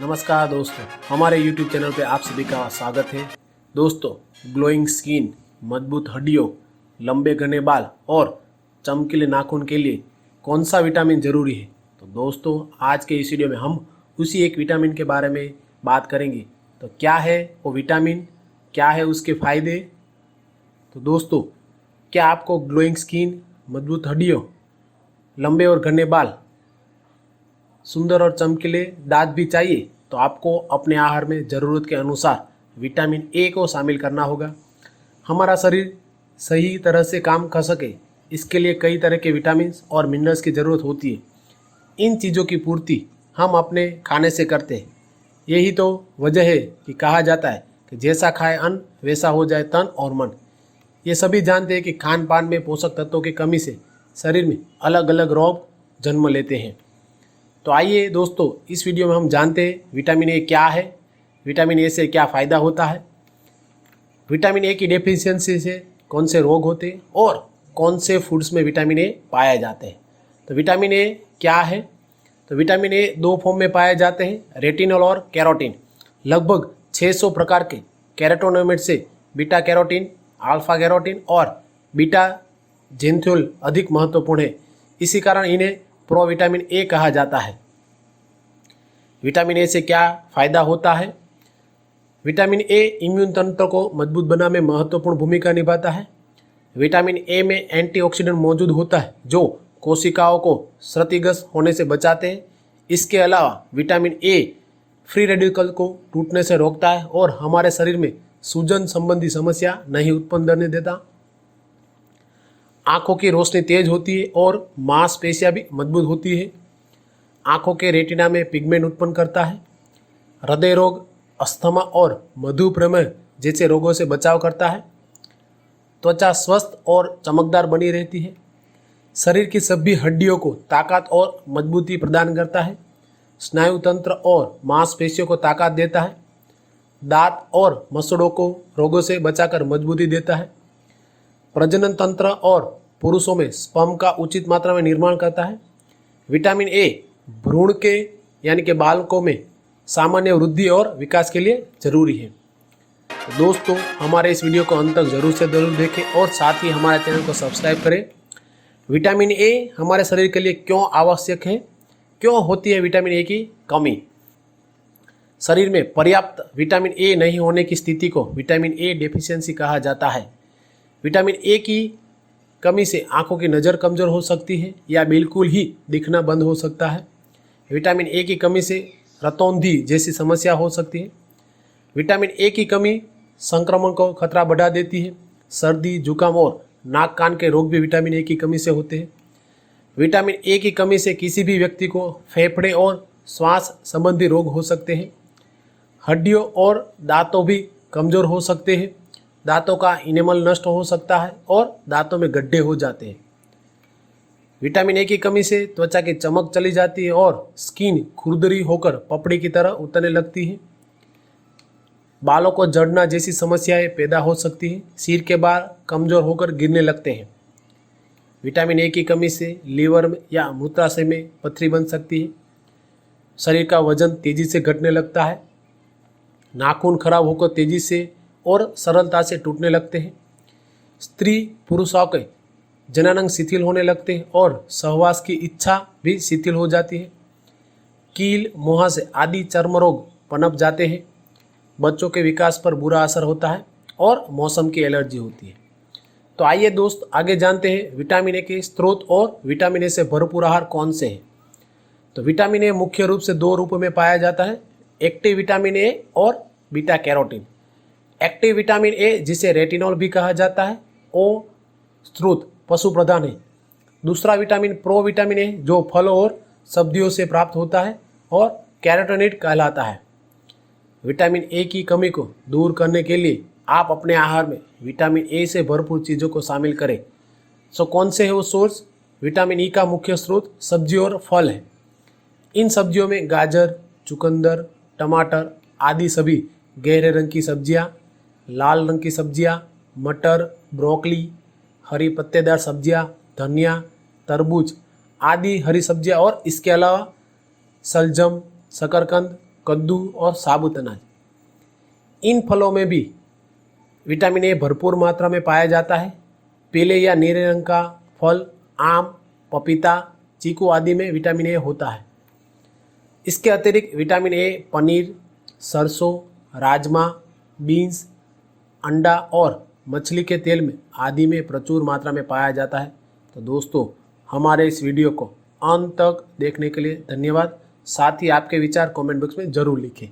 नमस्कार दोस्तों, हमारे YouTube चैनल पे आप सभी का स्वागत है। दोस्तों, ग्लोइंग स्किन, मजबूत हड्डियों, लंबे घने बाल और चमकीले नाखून के लिए कौन सा विटामिन ज़रूरी है? तो दोस्तों, आज के इस वीडियो में हम उसी एक विटामिन के बारे में बात करेंगे। तो क्या है वो विटामिन, क्या है उसके फ़ायदे? तो दोस्तों, क्या आपको ग्लोइंग स्किन, मजबूत हड्डियों, लंबे और घने बाल, सुंदर और चमकीले दांत भी चाहिए? तो आपको अपने आहार में ज़रूरत के अनुसार विटामिन ए को शामिल करना होगा। हमारा शरीर सही तरह से काम कर सके, इसके लिए कई तरह के विटामिन और मिनरल्स की ज़रूरत होती है। इन चीज़ों की पूर्ति हम अपने खाने से करते हैं। यही तो वजह है कि कहा जाता है कि जैसा खाए अन्न वैसा हो जाए तन और मन। ये सभी जानते हैं कि खान पान में पोषक तत्वों की कमी से शरीर में अलग अलग रोग जन्म लेते हैं। तो आइए दोस्तों, इस वीडियो में हम जानते हैं विटामिन ए क्या है, विटामिन ए से क्या फ़ायदा होता है, विटामिन ए की डेफिशिएंसी से कौन से रोग होते हैं और कौन से फूड्स में विटामिन ए पाए जाते हैं। तो विटामिन ए क्या है? तो विटामिन ए दो फॉर्म में पाए जाते हैं, रेटिनॉल और कैरोटीन। लगभग 600 प्रकार के कैरोटीनोइड से बीटा कैरोटीन, अल्फा कैरोटीन और बीटा जेंथोल अधिक महत्वपूर्ण है। इसी कारण इन्हें प्रोविटामिन ए कहा जाता है। विटामिन ए से क्या फ़ायदा होता है? विटामिन ए इम्यून तंत्र को मजबूत बनाने में महत्वपूर्ण भूमिका निभाता है। विटामिन ए में एंटीऑक्सीडेंट मौजूद होता है जो कोशिकाओं को क्षतिग्रस्त होने से बचाते हैं। इसके अलावा विटामिन ए फ्री रेडिकल को टूटने से रोकता है और हमारे शरीर में सूजन संबंधी समस्या नहीं उत्पन्न करने देता। आँखों की रोशनी तेज होती है और मांसपेशियां भी मजबूत होती है। आँखों के रेटिना में पिगमेंट उत्पन्न करता है। हृदय रोग, अस्थमा और मधुमेह जैसे रोगों से बचाव करता है। त्वचा स्वस्थ और चमकदार बनी रहती है। शरीर की सभी हड्डियों को ताकत और मजबूती प्रदान करता है। स्नायु तंत्र और मांसपेशियों को ताकत देता है। दांत और मसड़ों को रोगों से बचाकर मजबूती देता है। प्रजनन तंत्र और पुरुषों में स्पर्म का उचित मात्रा में निर्माण करता है। विटामिन ए भ्रूण के यानी कि बालकों में सामान्य वृद्धि और विकास के लिए जरूरी है। तो दोस्तों, हमारे इस वीडियो को अंत तक जरूर से जरूर देखें और साथ ही हमारे चैनल को सब्सक्राइब करें। विटामिन ए हमारे शरीर के लिए क्यों आवश्यक है? क्यों होती है विटामिन ए की कमी? शरीर में पर्याप्त विटामिन ए नहीं होने की स्थिति को विटामिन ए डेफिशिएंसी कहा जाता है। विटामिन ए की कमी से आंखों की नज़र कमज़ोर हो सकती है या बिल्कुल ही दिखना बंद हो सकता है। विटामिन ए की कमी से रतौंधी जैसी समस्या हो सकती है। विटामिन ए की कमी संक्रमण को खतरा बढ़ा देती है। सर्दी, जुकाम और नाक कान के रोग भी विटामिन ए की कमी से होते हैं। विटामिन ए की कमी से किसी भी व्यक्ति को फेफड़े और श्वास संबंधी रोग हो सकते हैं। हड्डियों और दांतों भी कमज़ोर हो सकते हैं। दांतों का इनेमल नष्ट हो सकता है और दांतों में गड्ढे हो जाते हैं। विटामिन ए की कमी से त्वचा की चमक चली जाती है और स्किन खुरदरी होकर पपड़ी की तरह उतरने लगती है। बालों को झड़ना जैसी समस्याएं पैदा हो सकती हैं। सिर के बाल कमज़ोर होकर गिरने लगते हैं। विटामिन ए की कमी से लीवर में या मूत्राशय में पथरी बन सकती है। शरीर का वजन तेज़ी से घटने लगता है। नाखून खराब होकर तेज़ी से और सरलता से टूटने लगते हैं। स्त्री पुरुषों के जननांग शिथिल होने लगते हैं और सहवास की इच्छा भी शिथिल हो जाती है। कील, मुहासे आदि चर्म रोग पनप जाते हैं। बच्चों के विकास पर बुरा असर होता है और मौसम की एलर्जी होती है। तो आइए दोस्त, आगे जानते हैं विटामिन ए के स्रोत और विटामिन ए से भरपूर आहार कौन से हैं। तो विटामिन ए मुख्य रूप से दो रूपों में पाया जाता है, एक्टिव विटामिन ए और beta carotene. Active vitamin A, जिसे रेटिनॉल भी कहा जाता है, ओ स्रोत पशु प्रधान है। दूसरा विटामिन प्रो विटामिन ए जो फलों और सब्जियों से प्राप्त होता है और कैरोटीनॉइड कहलाता है। विटामिन ए की कमी को दूर करने के लिए आप अपने आहार में विटामिन ए से भरपूर चीज़ों को शामिल करें। कौन से है वो सोर्स? विटामिन ई का मुख्य स्रोत सब्जी और फल है। इन सब्जियों में गाजर, चुकंदर, टमाटर आदि सभी गहरे रंग की सब्जियां, लाल रंग की सब्जियां, मटर, ब्रोकली, हरी पत्तेदार सब्जियां, धनिया, तरबूज आदि हरी सब्जियां और इसके अलावा सलजम, शकरकंद, कद्दू और साबुत अनाज। इन फलों में भी विटामिन ए भरपूर मात्रा में पाया जाता है। पीले या नीले रंग का फल आम, पपीता, चीकू आदि में विटामिन ए होता है। इसके अतिरिक्त विटामिन ए पनीर, सरसों, राजमा, बीन्स, अंडा और मछली के तेल में आदि में प्रचुर मात्रा में पाया जाता है। तो दोस्तों, हमारे इस वीडियो को अंत तक देखने के लिए धन्यवाद। साथ ही आपके विचार कमेंट बॉक्स में ज़रूर लिखें।